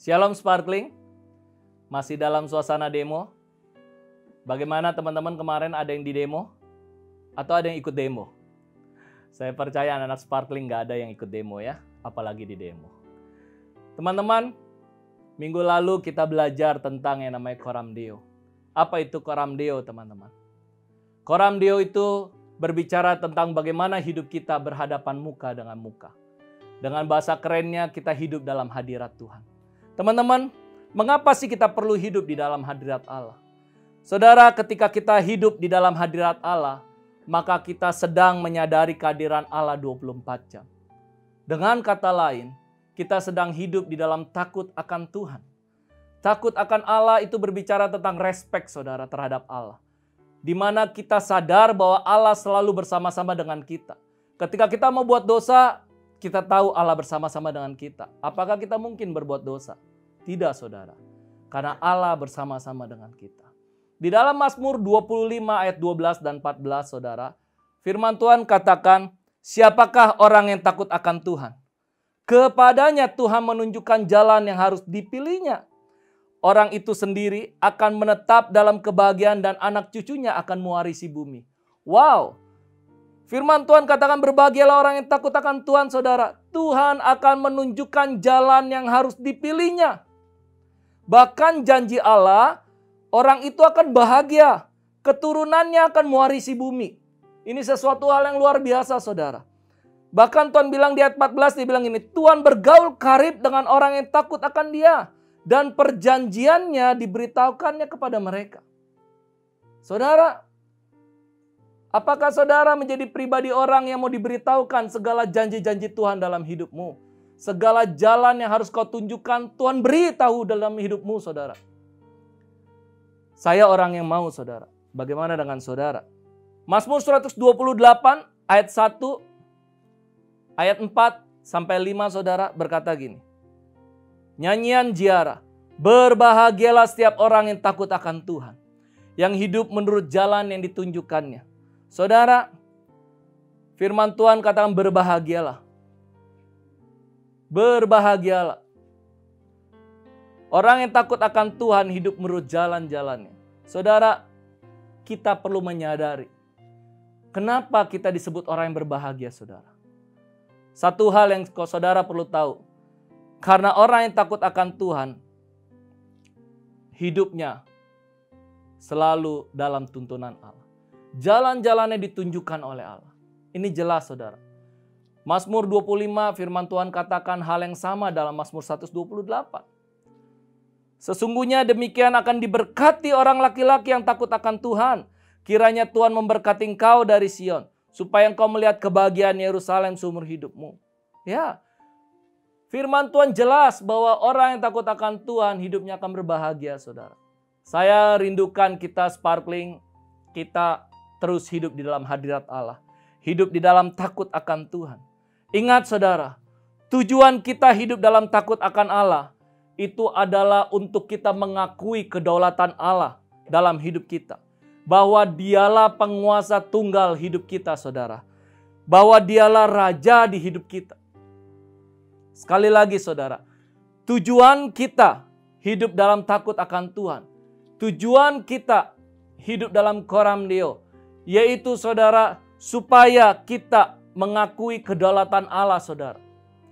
Shalom Sparkling, masih dalam suasana demo. Bagaimana teman-teman kemarin, ada yang di demo? Atau ada yang ikut demo? Saya percaya anak-anak Sparkling gak ada yang ikut demo ya, apalagi di demo. Teman-teman, minggu lalu kita belajar tentang yang namanya Coram Deo. Apa itu Coram Deo teman-teman? Coram Deo itu berbicara tentang bagaimana hidup kita berhadapan muka dengan muka. Dengan bahasa kerennya, kita hidup dalam hadirat Tuhan. Teman-teman, mengapa sih kita perlu hidup di dalam hadirat Allah? Saudara, ketika kita hidup di dalam hadirat Allah, maka kita sedang menyadari kehadiran Allah 24 jam. Dengan kata lain, kita sedang hidup di dalam takut akan Tuhan. Takut akan Allah itu berbicara tentang respek saudara terhadap Allah. Di mana kita sadar bahwa Allah selalu bersama-sama dengan kita. Ketika kita mau buat dosa, kita tahu Allah bersama-sama dengan kita. Apakah kita mungkin berbuat dosa? Tidak saudara. Karena Allah bersama-sama dengan kita. Di dalam Mazmur 25 ayat 12 dan 14 saudara. Firman Tuhan katakan, siapakah orang yang takut akan Tuhan? Kepadanya Tuhan menunjukkan jalan yang harus dipilihnya. Orang itu sendiri akan menetap dalam kebahagiaan dan anak cucunya akan mewarisi bumi. Wow! Firman Tuhan katakan berbahagialah orang yang takut akan Tuhan, saudara. Tuhan akan menunjukkan jalan yang harus dipilihnya. Bahkan janji Allah, orang itu akan bahagia. Keturunannya akan mewarisi bumi. Ini sesuatu hal yang luar biasa, saudara. Bahkan Tuhan bilang di ayat 14, dia bilang ini, Tuhan bergaul karib dengan orang yang takut akan dia. Dan perjanjiannya diberitahukannya kepada mereka. Saudara, apakah saudara menjadi pribadi orang yang mau diberitahukan segala janji-janji Tuhan dalam hidupmu? Segala jalan yang harus kau tunjukkan, Tuhan beritahu dalam hidupmu, saudara. Saya orang yang mau, saudara. Bagaimana dengan saudara? Mazmur 128 ayat 1, ayat 4 sampai 5 saudara berkata gini. Nyanyian ziarah, berbahagialah setiap orang yang takut akan Tuhan, yang hidup menurut jalan yang ditunjukkannya. Saudara, firman Tuhan katakan berbahagialah. Berbahagialah. Orang yang takut akan Tuhan hidup menurut jalan-jalannya. Saudara, kita perlu menyadari. Kenapa kita disebut orang yang berbahagia, saudara? Satu hal yang saudara perlu tahu. Karena orang yang takut akan Tuhan, hidupnya selalu dalam tuntunan Allah. Jalan-jalannya ditunjukkan oleh Allah. Ini jelas saudara. Mazmur 25 firman Tuhan katakan hal yang sama dalam Mazmur 128. Sesungguhnya demikian akan diberkati orang laki-laki yang takut akan Tuhan. Kiranya Tuhan memberkati engkau dari Sion, supaya engkau melihat kebahagiaan Yerusalem seumur hidupmu. Ya, firman Tuhan jelas bahwa orang yang takut akan Tuhan hidupnya akan berbahagia saudara. Saya rindukan kita Sparkling, kita terus hidup di dalam hadirat Allah. Hidup di dalam takut akan Tuhan. Ingat saudara, tujuan kita hidup dalam takut akan Allah itu adalah untuk kita mengakui kedaulatan Allah dalam hidup kita. Bahwa dialah penguasa tunggal hidup kita saudara. Bahwa dialah raja di hidup kita. Sekali lagi saudara, tujuan kita hidup dalam takut akan Tuhan. Tujuan kita hidup dalam Coram Deo. Yaitu saudara, supaya kita mengakui kedaulatan Allah saudara.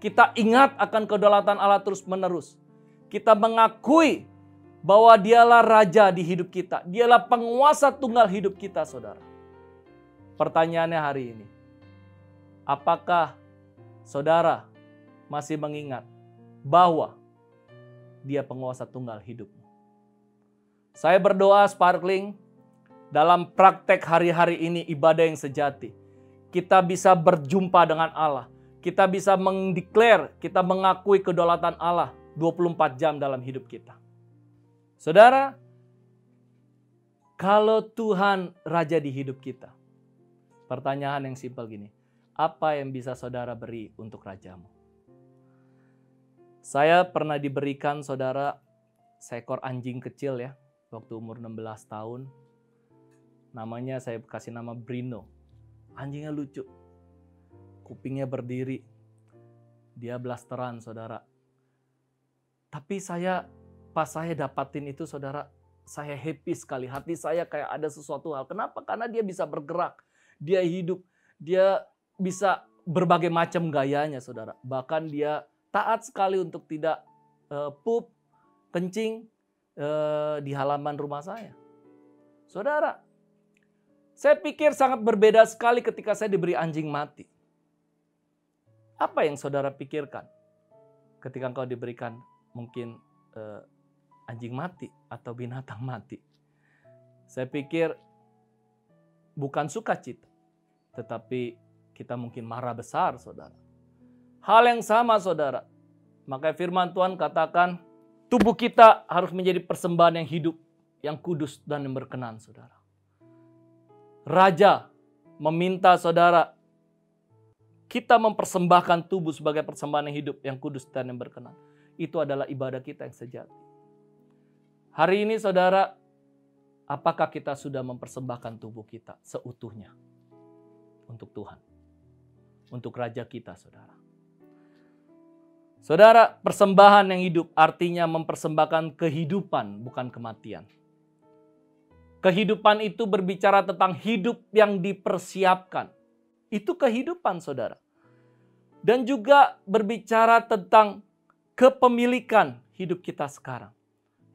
Kita ingat akan kedaulatan Allah terus menerus. Kita mengakui bahwa dialah raja di hidup kita. Dialah penguasa tunggal hidup kita saudara. Pertanyaannya hari ini. Apakah saudara masih mengingat bahwa dia penguasa tunggal hidupmu? Saya berdoa Sparkling, dalam praktek hari-hari ini ibadah yang sejati, kita bisa berjumpa dengan Allah. Kita bisa mendeklar, kita mengakui kedaulatan Allah 24 jam dalam hidup kita. Saudara, kalau Tuhan raja di hidup kita, pertanyaan yang simpel gini, apa yang bisa saudara beri untuk rajamu? Saya pernah diberikan saudara seekor anjing kecil ya, waktu umur 16 tahun. Namanya saya kasih nama Brino. Anjingnya lucu. Kupingnya berdiri. Dia blasteran saudara. Tapi pas saya dapatin itu saudara, saya happy sekali. Hati saya kayak ada sesuatu hal. Kenapa? Karena dia bisa bergerak, dia hidup, dia bisa berbagai macam gayanya saudara. Bahkan dia taat sekali untuk tidak pup, kencing di halaman rumah saya. Saudara, saya pikir sangat berbeda sekali ketika saya diberi anjing mati. Apa yang saudara pikirkan ketika engkau diberikan mungkin anjing mati atau binatang mati? Saya pikir bukan sukacita, tetapi kita mungkin marah besar, saudara. Hal yang sama, saudara. Makanya firman Tuhan katakan, tubuh kita harus menjadi persembahan yang hidup, yang kudus dan yang berkenan, saudara. Raja meminta saudara, kita mempersembahkan tubuh sebagai persembahan yang hidup, yang kudus dan yang berkenan. Itu adalah ibadah kita yang sejati. Hari ini saudara, apakah kita sudah mempersembahkan tubuh kita seutuhnya untuk Tuhan? Untuk Raja kita, saudara. Saudara, persembahan yang hidup artinya mempersembahkan kehidupan, bukan kematian. Kehidupan itu berbicara tentang hidup yang dipersiapkan. Itu kehidupan, saudara. Dan juga berbicara tentang kepemilikan hidup kita sekarang.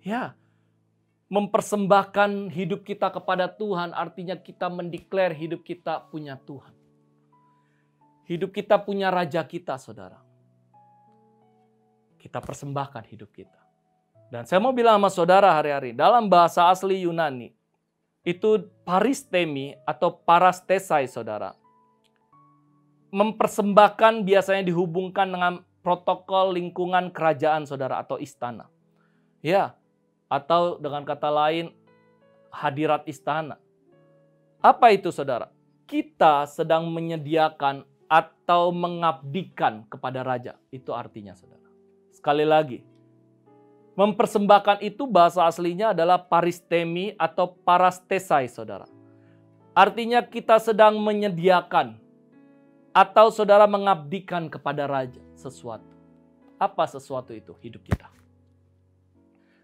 Ya, mempersembahkan hidup kita kepada Tuhan artinya kita mendeklar hidup kita punya Tuhan. Hidup kita punya Raja kita, saudara. Kita persembahkan hidup kita. Dan saya mau bilang sama saudara hari-hari, dalam bahasa asli Yunani, itu paristemi atau parastesai, saudara. Mempersembahkan biasanya dihubungkan dengan protokol lingkungan kerajaan, saudara, atau istana. Ya, atau dengan kata lain, hadirat istana. Apa itu, saudara? Kita sedang menyediakan atau mengabdikan kepada raja. Itu artinya, saudara. Sekali lagi, mempersembahkan itu bahasa aslinya adalah paristemi atau parastesai, saudara. Artinya kita sedang menyediakan atau saudara mengabdikan kepada raja sesuatu. Apa sesuatu itu? Hidup kita.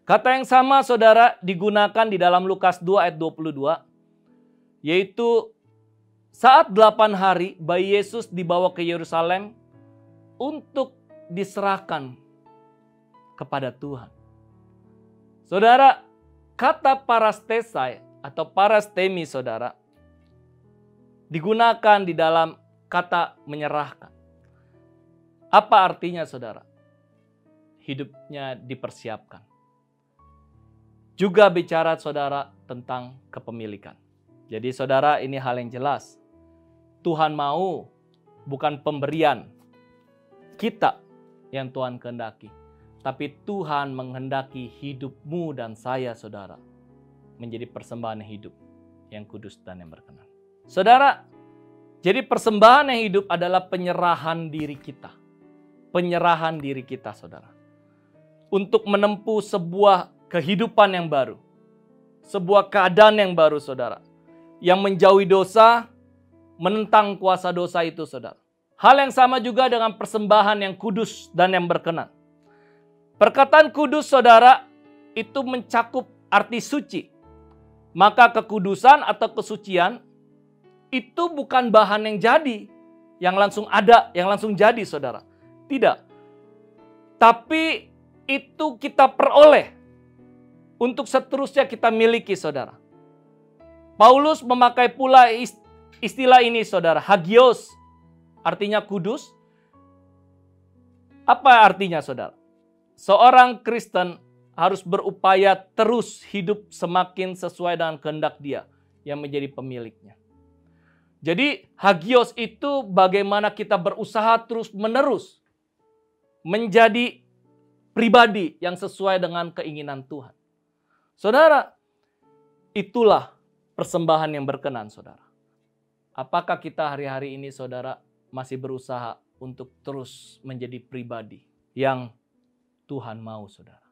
Kata yang sama, saudara, digunakan di dalam Lukas 2 ayat 22. Yaitu saat 8 hari bayi Yesus dibawa ke Yerusalem untuk diserahkan kepada Tuhan. Saudara, kata parastesai atau parastemi, saudara, digunakan di dalam kata menyerahkan. Apa artinya, saudara? Hidupnya dipersiapkan. Juga bicara, saudara, tentang kepemilikan. Jadi, saudara, ini hal yang jelas. Tuhan mau, bukan pemberian kita yang Tuhan kehendaki. Tapi Tuhan menghendaki hidupmu dan saya, saudara, menjadi persembahan yang hidup, yang kudus dan yang berkenan. Saudara, jadi persembahan yang hidup adalah penyerahan diri kita. Penyerahan diri kita, saudara. Untuk menempuh sebuah kehidupan yang baru. Sebuah keadaan yang baru, saudara. Yang menjauhi dosa, menentang kuasa dosa itu, saudara. Hal yang sama juga dengan persembahan yang kudus dan yang berkenan. Perkataan kudus, saudara, itu mencakup arti suci. Maka kekudusan atau kesucian itu bukan bahan yang jadi, yang langsung ada, yang langsung jadi, saudara. Tidak. Tapi itu kita peroleh untuk seterusnya kita miliki, saudara. Paulus memakai pula istilah ini, saudara, hagios, artinya kudus. Apa artinya, saudara? Seorang Kristen harus berupaya terus hidup semakin sesuai dengan kehendak Dia yang menjadi pemiliknya. Jadi hagios itu bagaimana kita berusaha terus-menerus menjadi pribadi yang sesuai dengan keinginan Tuhan. Saudara, itulah persembahan yang berkenan, saudara. Apakah kita hari-hari ini, saudara, masih berusaha untuk terus menjadi pribadi yang Tuhan mau, saudara?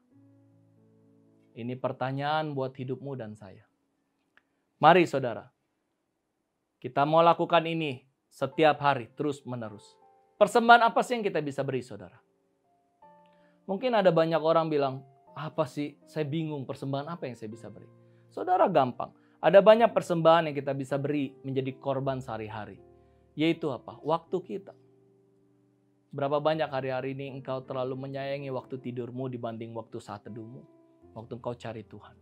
Ini pertanyaan buat hidupmu dan saya. Mari, saudara, kita mau lakukan ini setiap hari, terus-menerus. Persembahan apa sih yang kita bisa beri, saudara? Mungkin ada banyak orang bilang, apa sih? Saya bingung persembahan apa yang saya bisa beri. Saudara, gampang. Ada banyak persembahan yang kita bisa beri menjadi korban sehari-hari. Yaitu apa? Waktu kita. Berapa banyak hari-hari ini engkau terlalu menyayangi waktu tidurmu dibanding waktu saat teduhmu, waktu engkau cari Tuhan.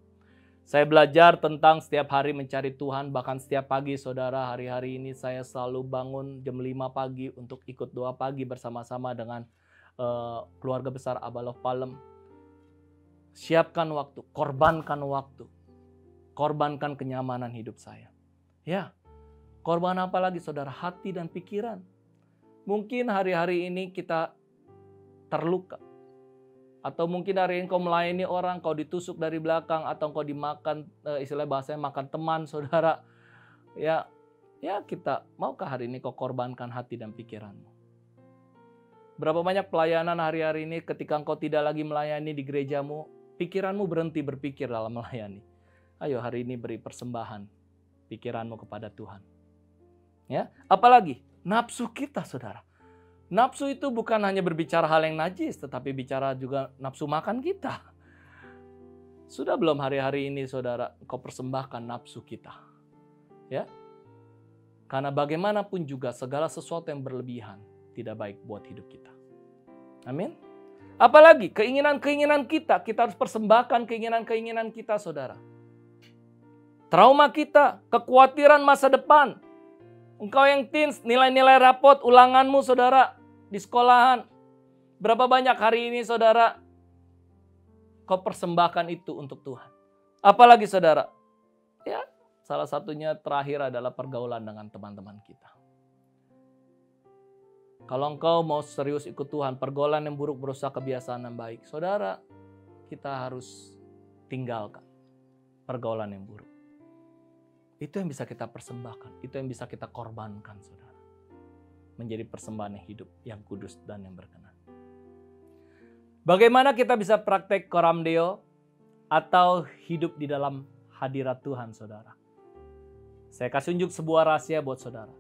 Saya belajar tentang setiap hari mencari Tuhan, bahkan setiap pagi saudara, hari-hari ini saya selalu bangun jam 5 pagi untuk ikut doa pagi bersama-sama dengan keluarga besar Abba Love Palem. Siapkan waktu, korbankan kenyamanan hidup saya. Ya, korban apa lagi saudara? Hati dan pikiran. Mungkin hari-hari ini kita terluka. Atau mungkin hari ini kau melayani orang, kau ditusuk dari belakang, atau kau dimakan, istilah bahasanya makan teman saudara. Ya kita, maukah hari ini kau korbankan hati dan pikiranmu? Berapa banyak pelayanan hari-hari ini ketika engkau tidak lagi melayani di gerejamu, pikiranmu berhenti berpikir dalam melayani. Ayo hari ini beri persembahan pikiranmu kepada Tuhan. Ya, apalagi nafsu kita saudara. Nafsu itu bukan hanya berbicara hal yang najis, tetapi bicara juga nafsu makan kita. Sudah belum hari-hari ini saudara, kau persembahkan nafsu kita? Ya, karena bagaimanapun juga segala sesuatu yang berlebihan tidak baik buat hidup kita. Amin. Apalagi keinginan-keinginan kita harus persembahkan keinginan-keinginan kita saudara. Trauma kita, kekhawatiran masa depan. Engkau yang teens, nilai-nilai rapot ulanganmu saudara di sekolahan. Berapa banyak hari ini saudara kau persembahkan itu untuk Tuhan. Apalagi saudara, ya salah satunya terakhir adalah pergaulan dengan teman-teman kita. Kalau engkau mau serius ikut Tuhan, pergaulan yang buruk berusaha kebiasaan yang baik. Saudara, kita harus tinggalkan pergaulan yang buruk. Itu yang bisa kita persembahkan, itu yang bisa kita korbankan, saudara. Menjadi persembahan yang hidup, yang kudus dan yang berkenan. Bagaimana kita bisa praktek Coram Deo atau hidup di dalam hadirat Tuhan, saudara? Saya kasih unjuk sebuah rahasia buat saudara.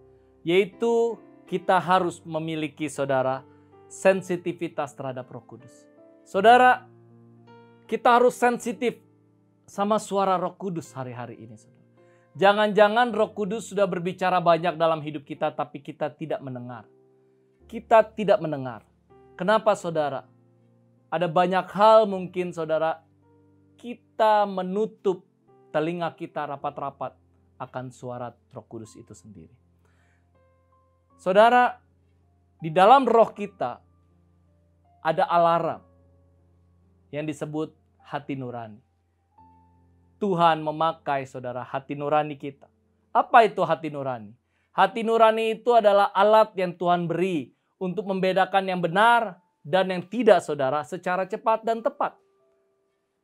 Yaitu kita harus memiliki, saudara, sensitivitas terhadap Roh Kudus. Saudara, kita harus sensitif sama suara Roh Kudus hari-hari ini, saudara. Jangan-jangan Roh Kudus sudah berbicara banyak dalam hidup kita, tapi kita tidak mendengar. Kita tidak mendengar. Kenapa saudara? Ada banyak hal mungkin saudara, kita menutup telinga kita rapat-rapat akan suara Roh Kudus itu sendiri. Saudara, di dalam roh kita ada alarm yang disebut hati nurani. Tuhan memakai saudara hati nurani kita. Apa itu hati nurani? Hati nurani itu adalah alat yang Tuhan beri untuk membedakan yang benar dan yang tidak saudara secara cepat dan tepat.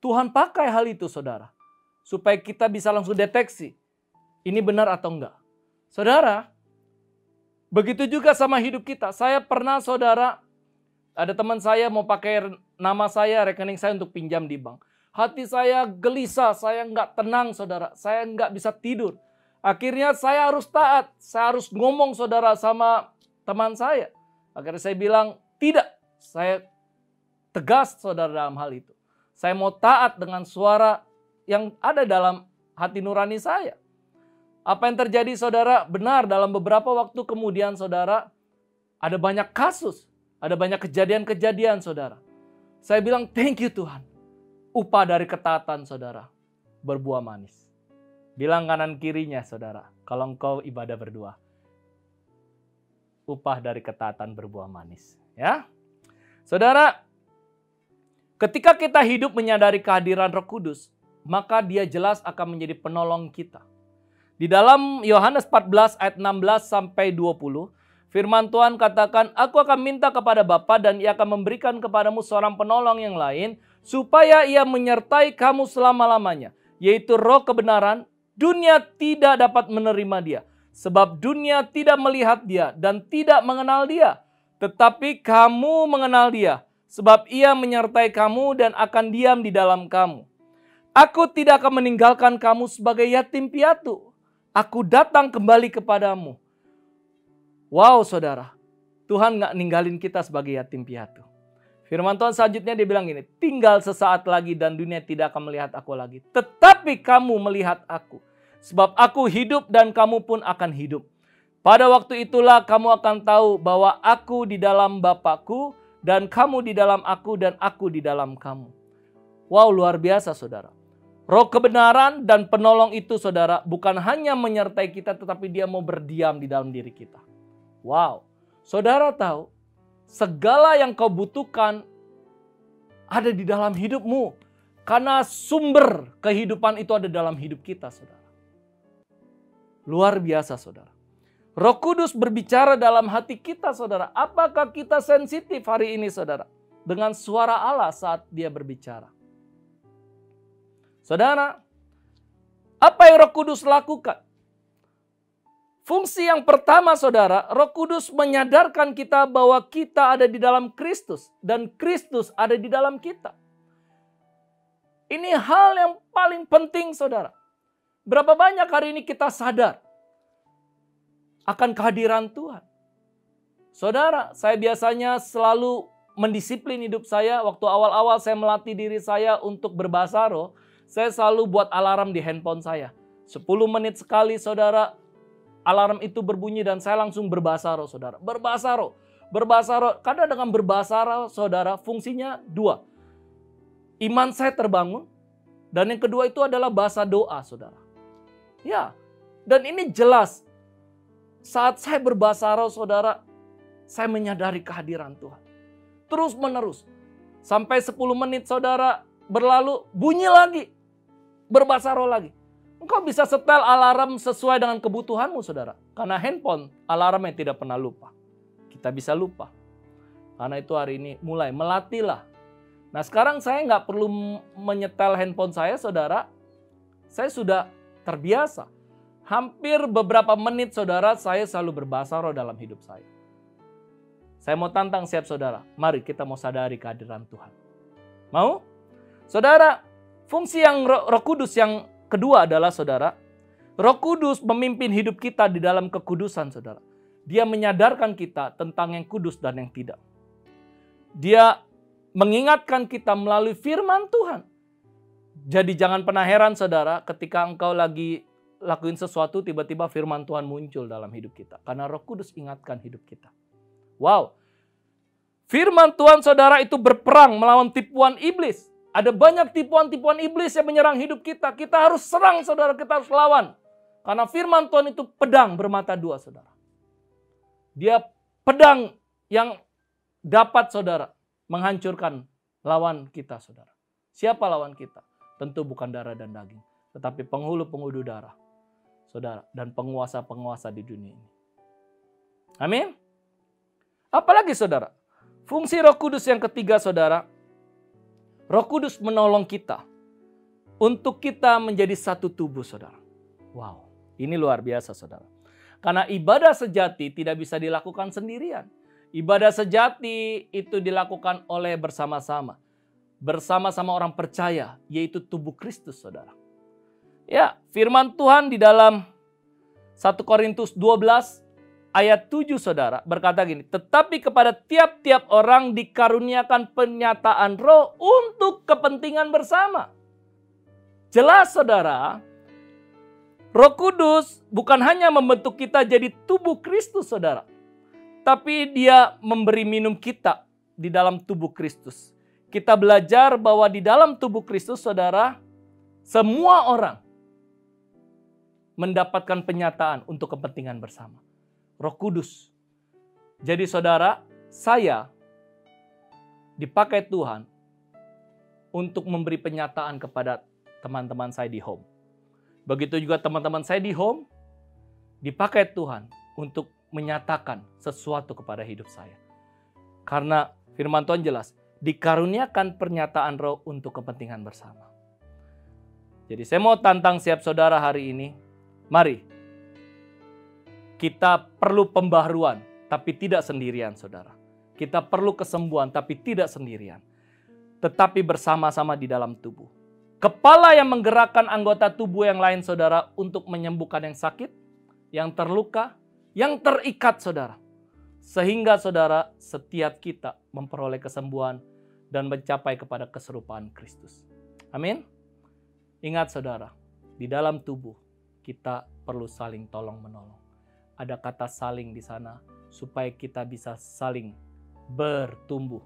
Tuhan pakai hal itu saudara. Supaya kita bisa langsung deteksi. Ini benar atau enggak. Saudara, begitu juga sama hidup kita. Saya pernah saudara, ada teman saya mau pakai nama saya, rekening saya untuk pinjam di bank. Hati saya gelisah, saya nggak tenang saudara, saya nggak bisa tidur. Akhirnya saya harus taat, saya harus ngomong saudara sama teman saya. Akhirnya saya bilang, tidak, saya tegas saudara dalam hal itu. Saya mau taat dengan suara yang ada dalam hati nurani saya. Apa yang terjadi saudara? Benar, dalam beberapa waktu kemudian saudara, ada banyak kasus, ada banyak kejadian-kejadian saudara. Saya bilang, thank you Tuhan. Upah dari ketaatan saudara, berbuah manis. Bilang kanan kirinya saudara, kalau engkau ibadah berdua. Upah dari ketaatan berbuah manis. Ya, saudara, ketika kita hidup menyadari kehadiran Roh Kudus, maka dia jelas akan menjadi penolong kita. Di dalam Yohanes 14 ayat 16 sampai 20, firman Tuhan katakan, aku akan minta kepada Bapa dan ia akan memberikan kepadamu seorang penolong yang lain, supaya ia menyertai kamu selama-lamanya, yaitu Roh kebenaran. Dunia tidak dapat menerima dia, sebab dunia tidak melihat dia dan tidak mengenal dia. Tetapi kamu mengenal dia, sebab ia menyertai kamu dan akan diam di dalam kamu. Aku tidak akan meninggalkan kamu sebagai yatim piatu. Aku datang kembali kepadamu. Wow saudara, Tuhan gak ninggalin kita sebagai yatim piatu. Firman Tuhan selanjutnya dia bilang gini, tinggal sesaat lagi dan dunia tidak akan melihat aku lagi. Tetapi kamu melihat aku. Sebab aku hidup dan kamu pun akan hidup. Pada waktu itulah kamu akan tahu bahwa aku di dalam Bapa-Ku dan kamu di dalam aku dan aku di dalam kamu. Wow, luar biasa saudara. Roh kebenaran dan penolong itu saudara bukan hanya menyertai kita tetapi dia mau berdiam di dalam diri kita. Wow, saudara tahu segala yang kau butuhkan ada di dalam hidupmu. Karena sumber kehidupan itu ada dalam hidup kita saudara. Luar biasa saudara. Roh Kudus berbicara dalam hati kita saudara. Apakah kita sensitif hari ini saudara? Dengan suara Allah saat dia berbicara. Saudara, apa yang Roh Kudus lakukan? Fungsi yang pertama saudara, Roh Kudus menyadarkan kita bahwa kita ada di dalam Kristus. Dan Kristus ada di dalam kita. Ini hal yang paling penting saudara. Berapa banyak hari ini kita sadar akan kehadiran Tuhan. Saudara, saya biasanya selalu mendisiplin hidup saya. Waktu awal-awal saya melatih diri saya untuk berbahasa roh. Saya selalu buat alarm di handphone saya. 10 menit sekali saudara, alarm itu berbunyi dan saya langsung berbahasa roh saudara. Berbahasa roh. Berbahasa roh. Karena dengan berbahasa roh saudara fungsinya 2. Iman saya terbangun. Dan yang kedua itu adalah bahasa doa saudara. Ya, dan ini jelas. Saat saya berbahasa roh saudara, saya menyadari kehadiran Tuhan. Terus menerus. Sampai 10 menit saudara berlalu, bunyi lagi. Berbahasa roh lagi. Engkau bisa setel alarm sesuai dengan kebutuhanmu saudara. Karena handphone alarmnya tidak pernah lupa. Kita bisa lupa. Karena itu hari ini mulai melatihlah. Nah sekarang saya nggak perlu menyetel handphone saya saudara. Saya sudah terbiasa. Hampir beberapa menit saudara saya selalu berbahasa roh dalam hidup saya. Saya mau tantang siap saudara. Mari kita mau sadari kehadiran Tuhan. Mau? Saudara, fungsi yang Roh Kudus yang kedua adalah saudara, Roh Kudus memimpin hidup kita di dalam kekudusan saudara. Dia menyadarkan kita tentang yang kudus dan yang tidak. Dia mengingatkan kita melalui firman Tuhan. Jadi jangan pernah heran saudara ketika engkau lagi lakuin sesuatu tiba-tiba firman Tuhan muncul dalam hidup kita. Karena Roh Kudus ingatkan hidup kita. Wow. Firman Tuhan saudara itu berperang melawan tipuan iblis. Ada banyak tipuan-tipuan iblis yang menyerang hidup kita. Kita harus serang saudara, kita harus lawan. Karena firman Tuhan itu pedang bermata dua saudara. Dia pedang yang dapat saudara menghancurkan lawan kita saudara. Siapa lawan kita? Tentu bukan darah dan daging. Tetapi penghulu-penghulu darah. Saudara. Dan penguasa-penguasa di dunia ini. Amin. Apalagi saudara? Fungsi Roh Kudus yang ketiga saudara. Roh Kudus menolong kita. Untuk kita menjadi satu tubuh saudara. Wow. Ini luar biasa saudara. Karena ibadah sejati tidak bisa dilakukan sendirian. Ibadah sejati itu dilakukan oleh bersama-sama. Bersama-sama orang percaya. Yaitu tubuh Kristus saudara. Ya, firman Tuhan di dalam 1 Korintus 12 ayat 7 saudara berkata gini. Tetapi kepada tiap-tiap orang dikaruniakan penyataan roh untuk kepentingan bersama. Jelas saudara. Roh Kudus bukan hanya membentuk kita jadi tubuh Kristus saudara. Tapi dia memberi minum kita di dalam tubuh Kristus. Kita belajar bahwa di dalam tubuh Kristus saudara. Semua orang mendapatkan penyataan untuk kepentingan bersama. Roh Kudus. Jadi saudara, saya dipakai Tuhan untuk memberi penyataan kepada teman-teman saya di home. Begitu juga teman-teman saya di home dipakai Tuhan untuk menyatakan sesuatu kepada hidup saya. Karena firman Tuhan jelas, dikaruniakan pernyataan roh untuk kepentingan bersama. Jadi saya mau tantang siap saudara hari ini. Mari. Kita perlu pembaharuan, tapi tidak sendirian, saudara. Kita perlu kesembuhan, tapi tidak sendirian. Tetapi bersama-sama di dalam tubuh. Kepala yang menggerakkan anggota tubuh yang lain, saudara, untuk menyembuhkan yang sakit, yang terluka, yang terikat, saudara. Sehingga, saudara, setiap kita memperoleh kesembuhan, dan mencapai kepada keserupaan Kristus. Amin. Ingat saudara, di dalam tubuh kita perlu saling tolong-menolong. Ada kata saling di sana supaya kita bisa saling bertumbuh,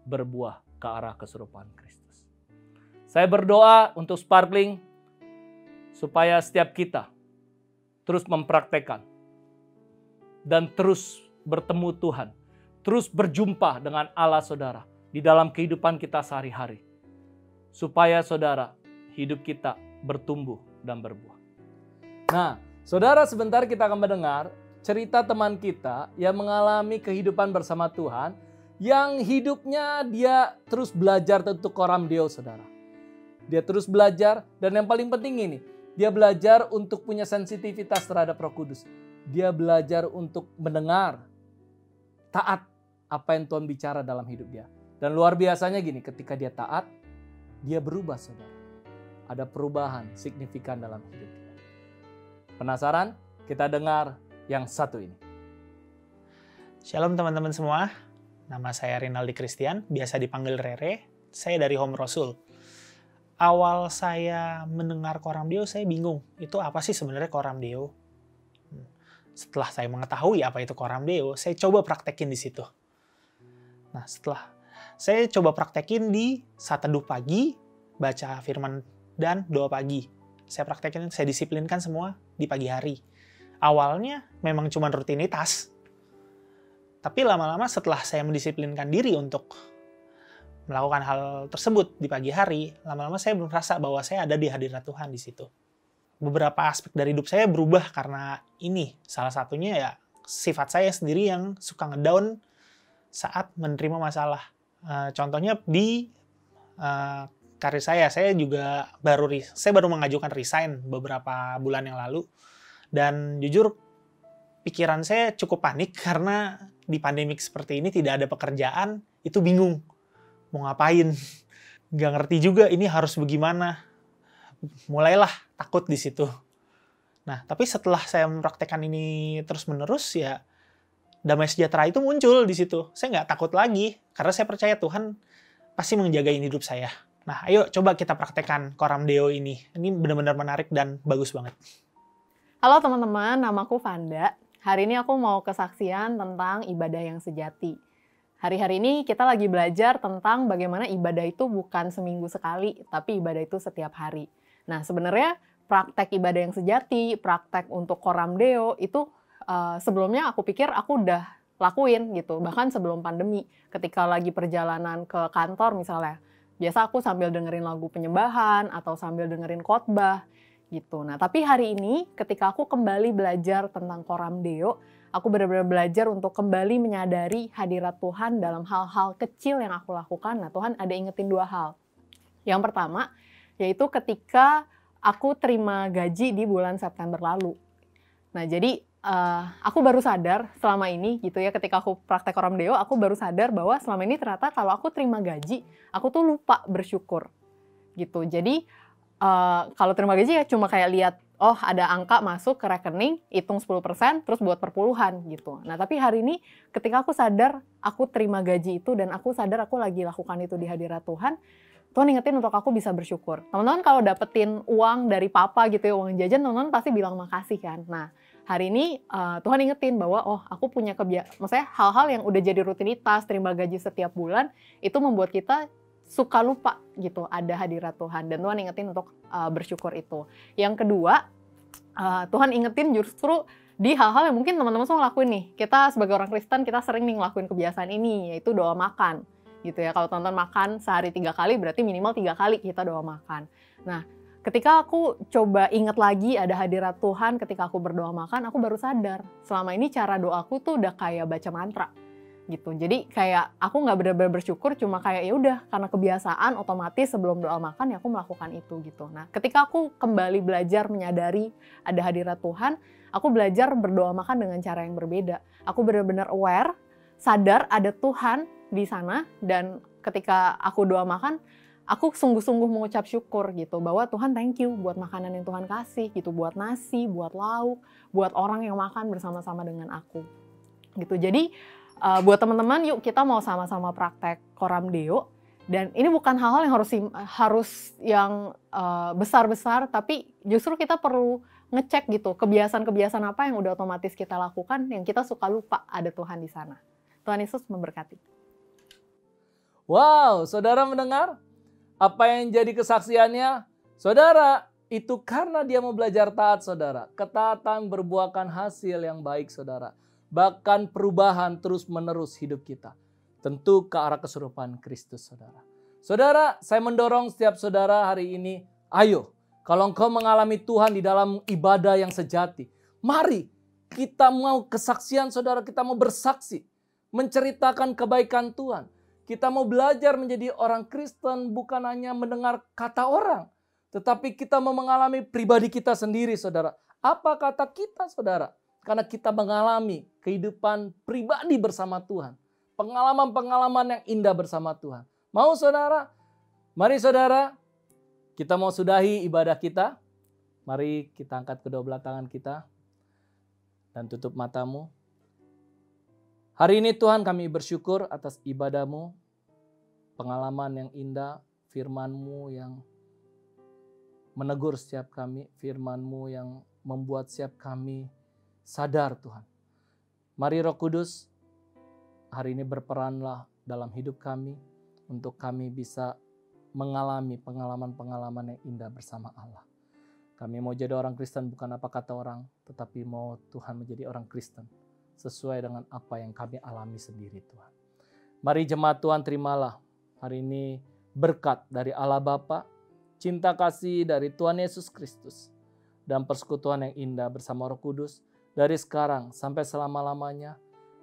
berbuah ke arah keserupaan Kristus. Saya berdoa untuk Sparkling supaya setiap kita terus mempraktekkan dan terus bertemu Tuhan, terus berjumpa dengan Allah saudara di dalam kehidupan kita sehari-hari. Supaya saudara, hidup kita bertumbuh dan berbuah. Nah, saudara, sebentar kita akan mendengar cerita teman kita yang mengalami kehidupan bersama Tuhan, yang hidupnya dia terus belajar untuk koram deo, saudara. Dia terus belajar, dan yang paling penting ini, dia belajar untuk punya sensitivitas terhadap Roh Kudus. Dia belajar untuk mendengar, taat apa yang Tuhan bicara dalam hidup dia. Dan luar biasanya gini, ketika dia taat, dia berubah, saudara. Ada perubahan signifikan dalam hidup dia. Penasaran? Kita dengar yang satu ini. Shalom teman-teman semua. Nama saya Rinaldi Christian, biasa dipanggil Rere. Saya dari Home Rasul. Awal saya mendengar koram deo, saya bingung. Itu apa sih sebenarnya koram deo? Setelah saya mengetahui apa itu koram deo, saya coba praktekin di situ. Nah, setelah saya coba praktekin di saat teduh pagi, baca firman dan doa pagi. Saya praktekin, saya disiplinkan semua di pagi hari. Awalnya memang cuma rutinitas. Tapi lama-lama setelah saya mendisiplinkan diri untuk melakukan hal tersebut di pagi hari, lama-lama saya merasa bahwa saya ada di hadirat Tuhan di situ. Beberapa aspek dari hidup saya berubah karena ini. Salah satunya ya sifat saya sendiri yang suka ngedown saat menerima masalah. Contohnya di karir saya juga baru mengajukan resign beberapa bulan yang lalu. Dan jujur pikiran saya cukup panik karena di pandemik seperti ini tidak ada pekerjaan, itu bingung. Mau ngapain? Nggak ngerti juga ini harus bagaimana. Mulailah takut di situ. Nah, tapi setelah saya mempraktekkan ini terus-menerus, ya damai sejahtera itu muncul di situ. Saya nggak takut lagi, karena saya percaya Tuhan pasti menjaga hidup saya. Nah, ayo coba kita praktekkan koram deo ini. Ini benar-benar menarik dan bagus banget. Halo teman-teman, namaku Vanda. Hari ini aku mau kesaksian tentang ibadah yang sejati. Hari-hari ini kita lagi belajar tentang bagaimana ibadah itu bukan seminggu sekali, tapi ibadah itu setiap hari. Nah, sebenarnya praktek ibadah yang sejati, praktek untuk koram deo itu sebelumnya aku pikir aku udah lakuin gitu. Bahkan sebelum pandemi, ketika lagi perjalanan ke kantor misalnya, biasa aku sambil dengerin lagu penyembahan atau sambil dengerin khotbah gitu. Nah, tapi hari ini ketika aku kembali belajar tentang koram deo, aku benar-benar belajar untuk kembali menyadari hadirat Tuhan dalam hal-hal kecil yang aku lakukan. Nah, Tuhan ada ingetin dua hal. Yang pertama, yaitu ketika aku terima gaji di bulan September lalu. Nah, jadi aku baru sadar selama ini gitu ya, ketika aku praktek koram deo, aku baru sadar bahwa selama ini ternyata kalau aku terima gaji, aku tuh lupa bersyukur gitu. Jadi, kalau terima gaji ya cuma kayak lihat, oh ada angka masuk ke rekening, hitung 10%, terus buat perpuluhan gitu. Nah, tapi hari ini ketika aku sadar aku terima gaji itu dan aku sadar aku lagi lakukan itu di hadirat Tuhan, Tuhan ingetin untuk aku bisa bersyukur. Teman-teman kalau dapetin uang dari papa gitu ya, uang jajan, teman-teman pasti bilang makasih kan. Nah, hari ini Tuhan ingetin bahwa oh aku punya maksudnya hal-hal yang udah jadi rutinitas, terima gaji setiap bulan, itu membuat kita suka lupa gitu ada hadirat Tuhan, dan Tuhan ingetin untuk bersyukur itu. Yang kedua, Tuhan ingetin justru di hal-hal yang mungkin teman-teman semua ngelakuin nih. Kita sebagai orang Kristen, kita sering nih ngelakuin kebiasaan ini, yaitu doa makan gitu ya. Kalau teman-teman makan sehari 3 kali, berarti minimal 3 kali kita doa makan. Nah, ketika aku coba inget lagi ada hadirat Tuhan ketika aku berdoa makan, aku baru sadar selama ini cara doaku tuh udah kayak baca mantra gitu. Jadi kayak aku nggak benar-benar bersyukur, cuma kayak ya udah karena kebiasaan otomatis sebelum doa makan ya aku melakukan itu gitu. Nah, ketika aku kembali belajar menyadari ada hadirat Tuhan, aku belajar berdoa makan dengan cara yang berbeda. Aku benar-benar aware, sadar ada Tuhan di sana, dan ketika aku doa makan, aku sungguh-sungguh mengucap syukur gitu bahwa Tuhan thank you buat makanan yang Tuhan kasih gitu, buat nasi, buat lauk, buat orang yang makan bersama-sama dengan aku gitu. Jadi buat teman-teman, yuk kita mau sama-sama praktek koram deo. Dan ini bukan hal-hal yang harus yang besar-besar, tapi justru kita perlu ngecek gitu, kebiasaan-kebiasaan apa yang udah otomatis kita lakukan, yang kita suka lupa ada Tuhan di sana. Tuhan Yesus memberkati. Wow, saudara mendengar apa yang jadi kesaksiannya? Saudara, itu karena dia mau belajar taat, saudara. Ketaatan berbuahkan hasil yang baik, saudara. Bahkan perubahan terus-menerus hidup kita. Tentu ke arah keserupaan Kristus, saudara. Saudara, saya mendorong setiap saudara hari ini, ayo, kalau engkau mengalami Tuhan di dalam ibadah yang sejati, mari kita mau kesaksian, saudara, kita mau bersaksi, menceritakan kebaikan Tuhan. Kita mau belajar menjadi orang Kristen bukan hanya mendengar kata orang, tetapi kita mau mengalami pribadi kita sendiri, saudara. Apa kata kita, saudara? Karena kita mengalami kehidupan pribadi bersama Tuhan. Pengalaman-pengalaman yang indah bersama Tuhan. Mau saudara? Mari saudara, kita mau sudahi ibadah kita. Mari kita angkat kedua belah tangan kita dan tutup matamu. Hari ini Tuhan kami bersyukur atas ibadah-Mu, pengalaman yang indah, firman-Mu yang menegur setiap kami, firman-Mu yang membuat setiap kami sadar Tuhan. Mari Roh Kudus, hari ini berperanlah dalam hidup kami untuk kami bisa mengalami pengalaman-pengalaman yang indah bersama Allah. Kami mau jadi orang Kristen bukan apa kata orang, tetapi mau Tuhan menjadi orang Kristen sesuai dengan apa yang kami alami sendiri Tuhan. Mari jemaat Tuhan terimalah hari ini berkat dari Allah Bapa, cinta kasih dari Tuhan Yesus Kristus, dan persekutuan yang indah bersama Roh Kudus dari sekarang sampai selama-lamanya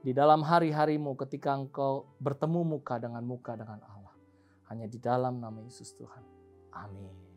di dalam hari-harimu ketika engkau bertemu muka dengan Allah. Hanya di dalam nama Yesus Tuhan. Amin.